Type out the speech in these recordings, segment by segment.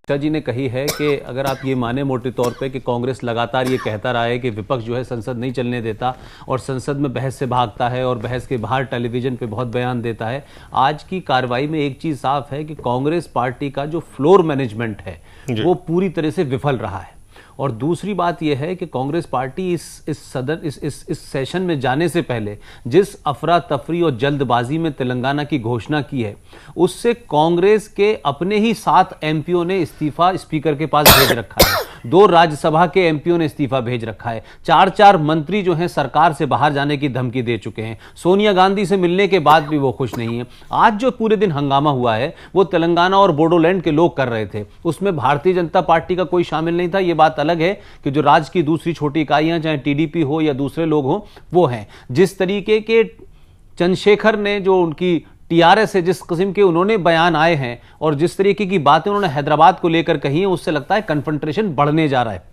शाह जी ने कही है कि अगर आप ये माने मोटे तौर पे कि कांग्रेस लगातार ये कहता रहा है कि विपक्ष जो है संसद नहीं चलने देता और संसद में बहस से भागता है और बहस के बाहर टेलीविजन पे बहुत बयान देता है, आज की कार्रवाई में एक चीज साफ है कि कांग्रेस पार्टी का जो फ्लोर मैनेजमेंट है वो पूरी तरह से विफल रहा है। और दूसरी बात यह है कि कांग्रेस पार्टी इस सेशन में जाने से पहले जिस अफरा तफरी और जल्दबाजी में तेलंगाना की घोषणा की है, उससे कांग्रेस के अपने ही 7 एमपीओ ने इस्तीफा स्पीकर के पास भेज रखा है, 2 राज्यसभा के एमपीओ ने इस्तीफा भेज रखा है, 4 मंत्री जो हैं सरकार से बाहर जाने की धमकी दे चुके हैं। सोनिया गांधी से मिलने के बाद भी वो खुश नहीं है। आज जो पूरे दिन हंगामा हुआ है वो तेलंगाना और बोडोलैंड के लोग कर रहे थे, उसमें भारतीय जनता पार्टी का कोई शामिल नहीं था। ये बात अलग है कि जो राज्य की दूसरी छोटी इकाइयां चाहे टीडीपी हो या दूसरे लोग हो वो हैं। जिस तरीके के चंद्रशेखर ने जो उनकी टीआरएस है, जिस किस्म के उन्होंने बयान आए हैं और जिस तरीके की बातें उन्होंने हैदराबाद को लेकर कही हैं, उससे लगता है कन्फ्रंटेशन बढ़ने जा रहा है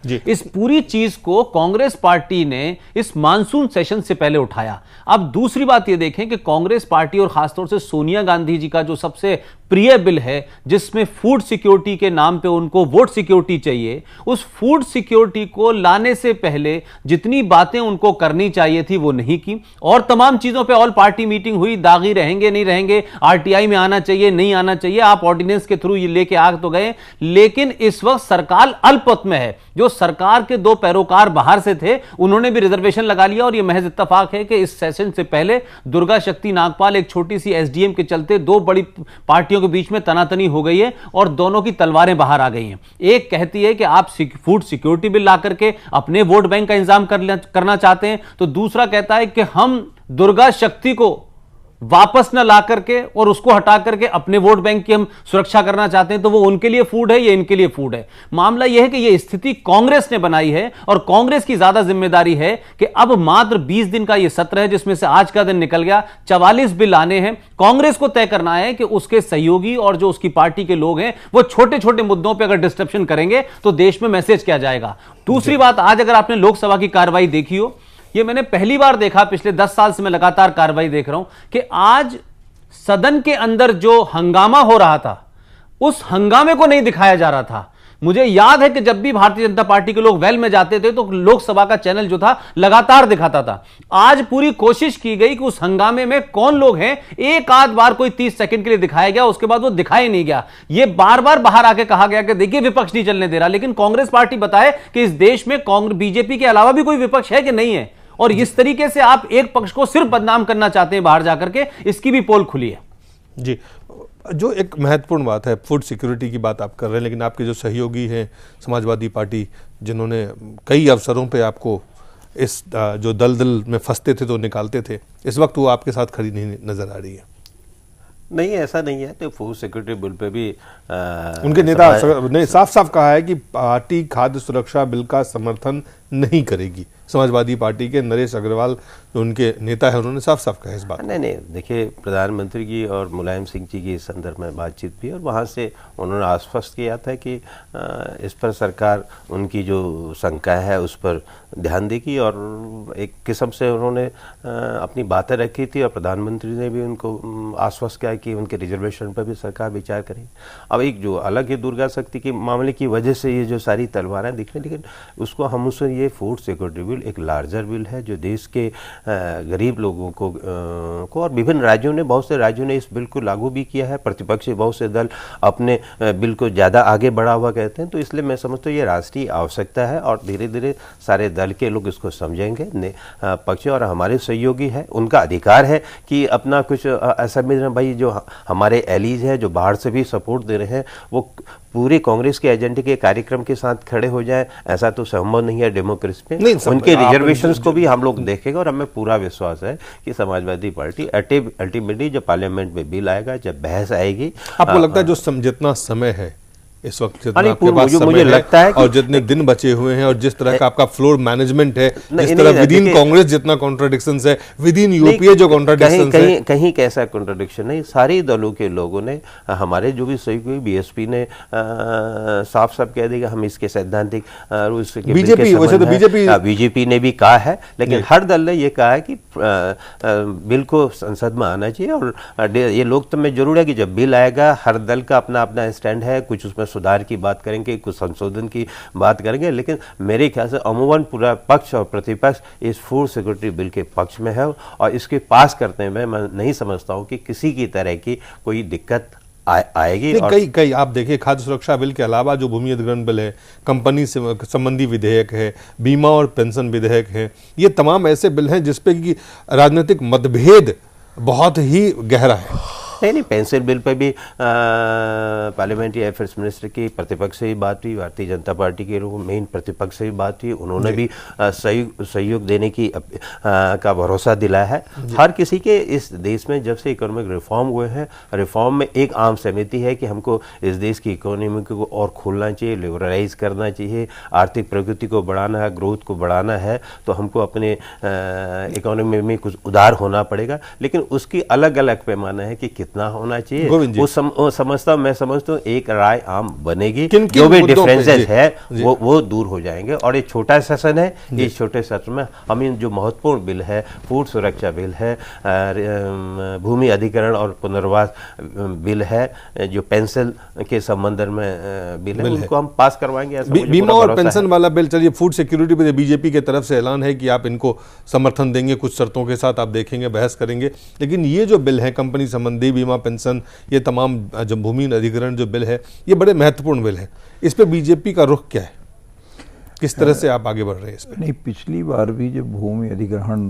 जी। इस पूरी चीज को कांग्रेस पार्टी ने इस मानसून सेशन से पहले उठाया। अब दूसरी बात यह देखें कि कांग्रेस पार्टी और खासतौर से सोनिया गांधी जी का जो सबसे प्रिय बिल है जिसमें फूड सिक्योरिटी के नाम पे उनको वोट सिक्योरिटी चाहिए, उस फूड सिक्योरिटी को लाने से पहले जितनी बातें उनको करनी चाहिए थी वो नहीं की। और तमाम चीजों पे ऑल पार्टी मीटिंग हुई, दागी रहेंगे नहीं रहेंगे, आरटीआई में आना चाहिए नहीं आना चाहिए, आप ऑर्डिनेंस के थ्रू ये लेके आ तो गए, लेकिन इस वक्त सरकार अल्पमत में है। जो सरकार के 2 पैरोकार बाहर से थे उन्होंने भी रिजर्वेशन लगा लिया और यह महज इत्तेफाक है कि इस सेशन से पहले दुर्गा शक्ति नागपाल एक छोटी सी एसडीएम के चलते 2 बड़ी पार्टियों के बीच में तनातनी हो गई है और दोनों की तलवारें बाहर आ गई हैं। एक कहती है कि आप फूड सिक्योरिटी बिल ला करके अपने वोट बैंक का इंतजाम करना चाहते हैं, तो दूसरा कहता है कि हम दुर्गा शक्ति को वापस न ला करके और उसको हटा करके अपने वोट बैंक की हम सुरक्षा करना चाहते हैं। तो वो उनके लिए फूड है, ये इनके लिए फूड है। मामला यह है कि यह स्थिति कांग्रेस ने बनाई है और कांग्रेस की ज्यादा जिम्मेदारी है कि अब मात्र 20 दिन का यह सत्र है जिसमें से आज का दिन निकल गया, 44 बिल आने हैं। कांग्रेस को तय करना है कि उसके सहयोगी और जो उसकी पार्टी के लोग हैं वो छोटे छोटे मुद्दों पर अगर डिस्ट्रप्शन करेंगे तो देश में मैसेज क्या जाएगा। दूसरी बात, आज अगर आपने लोकसभा की कार्रवाई देखी हो, ये मैंने पहली बार देखा, पिछले 10 साल से मैं लगातार कार्रवाई देख रहा हूं कि आज सदन के अंदर जो हंगामा हो रहा था उस हंगामे को नहीं दिखाया जा रहा था। मुझे याद है कि जब भी भारतीय जनता पार्टी के लोग वेल में जाते थे तो लोकसभा का चैनल जो था लगातार दिखाता था। आज पूरी कोशिश की गई कि उस हंगामे में कौन लोग हैं, एक आध बार कोई 30 सेकंड के लिए दिखाया गया, उसके बाद वो दिखाई नहीं गया। ये बार बार बाहर आके कहा गया कि देखिए विपक्ष नहीं चलने दे रहा, लेकिन कांग्रेस पार्टी बताए कि इस देश में बीजेपी के अलावा भी कोई विपक्ष है कि नहीं है। और इस तरीके से आप एक पक्ष को सिर्फ बदनाम करना चाहते हैं बाहर जाकर के, इसकी भी पोल खुली है जी। जो एक महत्वपूर्ण बात है, फूड सिक्योरिटी की बात आप कर रहे हैं, लेकिन आपके जो सहयोगी हैं समाजवादी पार्टी, जिन्होंने कई अवसरों पे आपको इस जो दलदल में फंसते थे तो निकालते थे, इस वक्त वो आपके साथ खड़ी नहीं नजर आ रही है। नहीं, ऐसा नहीं है। तो फूड सिक्योरिटी बिल पे भी उनके नेता ने साफ साफ कहा है कि पार्टी खाद्य सुरक्षा बिल का समर्थन नहीं करेगी। समाजवादी पार्टी के नरेश अग्रवाल जो उनके नेता है उन्होंने साफ साफ कहा इस बात। नहीं, देखिए प्रधानमंत्री की और मुलायम सिंह जी की इस संदर्भ में बातचीत भी, और वहाँ से उन्होंने आश्वस्त किया था कि इस पर सरकार उनकी जो शंका है उस पर ध्यान देगी, और एक किस्म से उन्होंने अपनी बातें रखी थी और प्रधानमंत्री ने भी उनको आश्वस्त किया कि उनके रिजर्वेशन पर भी सरकार विचार करेगी। अब एक जो अलग है दुर्गा शक्ति के मामले की वजह से ये जो सारी तलवारें दिख रही, लेकिन उसको हम उसे ये फूड सिक्योरिटी बिल एक लार्जर बिल है जो देश के गरीब लोगों को और विभिन्न राज्यों ने, बहुत से राज्यों ने इस बिल को लागू भी किया है। प्रतिपक्षी बहुत से दल अपने बिल को ज़्यादा आगे बढ़ा हुआ कहते हैं, तो इसलिए मैं समझता हूँ ये राष्ट्रीय आवश्यकता है और धीरे धीरे सारे दल के लोग इसको समझेंगे। पक्ष और हमारे सहयोगी है, उनका अधिकार है कि अपना कुछ ऐसा मिल रहा, भाई जो हमारे एलीज है जो बाहर से भी सपोर्ट दे रहे हैं वो पूरे कांग्रेस के एजेंडे के कार्यक्रम के साथ खड़े हो जाए, ऐसा तो संभव नहीं है डेमोक्रेसी में। उनके रिजर्वेशंस को भी हम लोग देखेंगे और हमें पूरा विश्वास है कि समाजवादी पार्टी अल्टीमेटली जब पार्लियामेंट में बिल आएगा, जब बहस आएगी, आपको लगता है जो जितना समय है इस वक्त, जितना आपके पास मुझे समय लगता है और जितने दिन बचे हुए हैं और जिस तरह का आपका फ्लोर मैनेजमेंट है, जिस तरह विद इन कांग्रेस जितना कॉन्ट्राडिक्शंस है, विद इन यूपीए जो कॉन्ट्राडिक्शंस है, कहीं कैसा कॉन्ट्राडिक्शन नहीं। सारे दलों के लोगों ने, हमारे जो भी सहयोगी बीएसपी ने साफ साफ कह दिया हम इसके सैद्धांतिक बीजेपी ने भी कहा है, लेकिन हर दल ने ये कहा है कि बिल को संसद में आना चाहिए। और ये लोकतंत्र में जरूर है कि जब बिल आएगा हर दल का अपना अपना स्टैंड है, कुछ उसमें सुधार की बात करेंगे, कुछ संशोधन की बात करेंगे, लेकिन मेरे ख्याल से अमूमन पूरा पक्ष और प्रतिपक्ष इस फूड सिक्योरिटी बिल के पक्ष में है और इसके पास करने में मैं नहीं समझता हूँ कि किसी की तरह की कोई दिक्कत आएगी। और कई आप देखिए, खाद्य सुरक्षा बिल के अलावा जो भूमि अधिग्रहण बिल है, कंपनी से संबंधी विधेयक है, बीमा और पेंशन विधेयक है, ये तमाम ऐसे बिल हैं जिसपे कि राजनीतिक मतभेद बहुत ही गहरा है। नहीं, पेंशन बिल पर भी पार्लियामेंट्री अफेयर्स मिनिस्टर की प्रतिपक्ष से ही बात हुई, भारतीय जनता पार्टी के मेन प्रतिपक्ष से भी बात हुई, उन्होंने भी सहयोग देने की का भरोसा दिलाया है। हर किसी के इस देश में जब से इकोनॉमिक रिफॉर्म हुए हैं, रिफॉर्म में एक आम सहमति है कि हमको इस देश की इकोनॉमी को और खोलना चाहिए, लिबरलाइज करना चाहिए, आर्थिक प्रगति को बढ़ाना है, ग्रोथ को बढ़ाना है, तो हमको अपने इकोनॉमी में कुछ उदार होना पड़ेगा। लेकिन उसकी अलग अलग पैमाना है कि कितना होना चाहिए, वो समझता मैं समझता हूँ एक राय आम बनेगी, जो भी डिफरेंसेस है वो दूर हो जाएंगे। और ये छोटा सेशन है, इस छोटे सेशन में हम इन जो महत्वपूर्ण बिल है, फूड सुरक्षा बिल है, भूमि अधिग्रहण और पुनर्वास बिल है, जो पेंशन के संबंध में बिल है, उनको हम पास करवाएंगे। बीमा और पेंशन वाला बिल, चलिए फूड सिक्योरिटी पे बीजेपी की तरफ से ऐलान है कि आप इनको समर्थन देंगे, कुछ शर्तों के साथ आप देखेंगे, बहस करेंगे। लेकिन ये जो बिल है कंपनी संबंधी, बीमा, पेंशन, ये तमाम जो भूमि अधिग्रहण जो बिल है, ये बड़े महत्वपूर्ण बिल है। इस पे बीजेपी का रुख क्या है, किस तरह से आप आगे बढ़ रहे हैं इस पे? नहीं, पिछली बार भी जब भूमि अधिग्रहण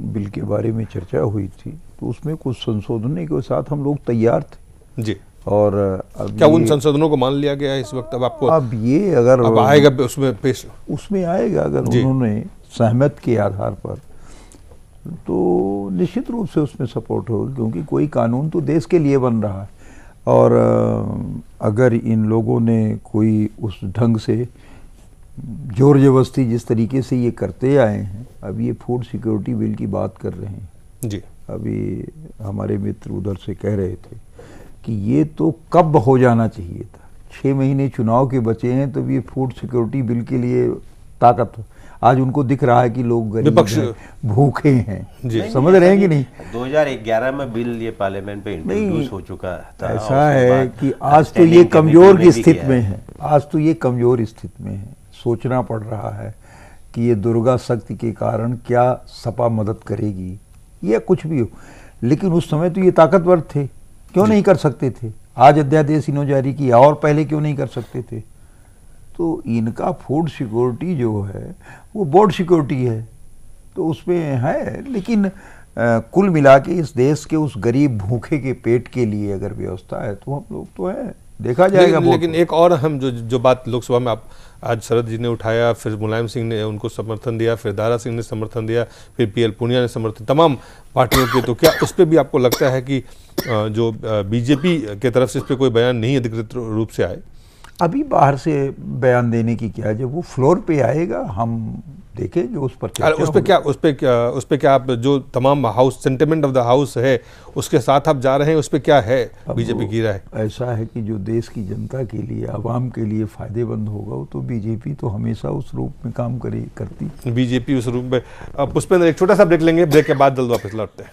बिल के बारे में चर्चा हुई थी तो उसमें कुछ संशोधनों के साथ हम लोग तैयार थे जी। और अब क्या उन संशोधनों को मान लिया गया है इस वक्त? अब आपको अब ये अगर अब आएगा उसमें पेश, उसमें आएगा अगर उन्होंने सहमत के आधार पर, तो निश्चित रूप से उसमें सपोर्ट होगा, क्योंकि कोई कानून तो देश के लिए बन रहा है। और अगर इन लोगों ने कोई उस ढंग से जोर जबरदस्ती जिस तरीके से ये करते आए हैं, अब ये फूड सिक्योरिटी बिल की बात कर रहे हैं जी, अभी हमारे मित्र उधर से कह रहे थे कि ये तो कब हो जाना चाहिए था, 6 महीने चुनाव के बचे हैं, तो ये फूड सिक्योरिटी बिल के लिए ताकत आज उनको दिख रहा है कि लोग गरीब हैं, भूखे हैं, समझ रहे हैं कि नहीं? 2011 में बिल ये पार्लियामेंट पे इंट्रोड्यूस हो चुका था। ऐसा है कि आज तो ये कमजोर की स्थिति में है, आज तो ये कमजोर स्थिति में है। सोचना पड़ रहा है कि ये दुर्गा शक्ति के कारण क्या सपा मदद करेगी या कुछ भी हो, लेकिन उस समय तो ये ताकतवर थे, क्यों नहीं कर सकते थे? आज अध्यादेश इन्होंने जारी किया, और पहले क्यों नहीं कर सकते थे? तो इनका फूड सिक्योरिटी जो है वो बोर्ड सिक्योरिटी है, तो उसमें है, लेकिन कुल मिला के इस देश के उस गरीब भूखे के पेट के लिए अगर व्यवस्था है तो हम लोग तो है, देखा जाएगा। लेकिन एक और हम जो बात लोकसभा में आप आज शरद जी ने उठाया, फिर मुलायम सिंह ने उनको समर्थन दिया, फिर दारा सिंह ने समर्थन दिया, फिर पीएल पूनिया ने समर्थन, तमाम पार्टियों के, तो क्या उस पर भी आपको लगता है कि जो बीजेपी के तरफ से इस पर कोई बयान नहीं अधिकृत रूप से आए? अभी बाहर से बयान देने की क्या, जब वो फ्लोर पे आएगा हम देखेंगे उस पर क्या आप जो तमाम house sentiment of the house है उसके साथ आप जा रहे हैं, उस पे क्या है बीजेपी की राय? ऐसा है कि जो देश की जनता के लिए, आवाम के लिए फायदेमंद होगा, तो बीजेपी तो हमेशा उस रूप में काम करती। बीजेपी उस रूप में। पुष्पेंद्र, एक छोटा सा ब्रेक लेंगे, ब्रेक के बाद जल्द वापस लौटते हैं।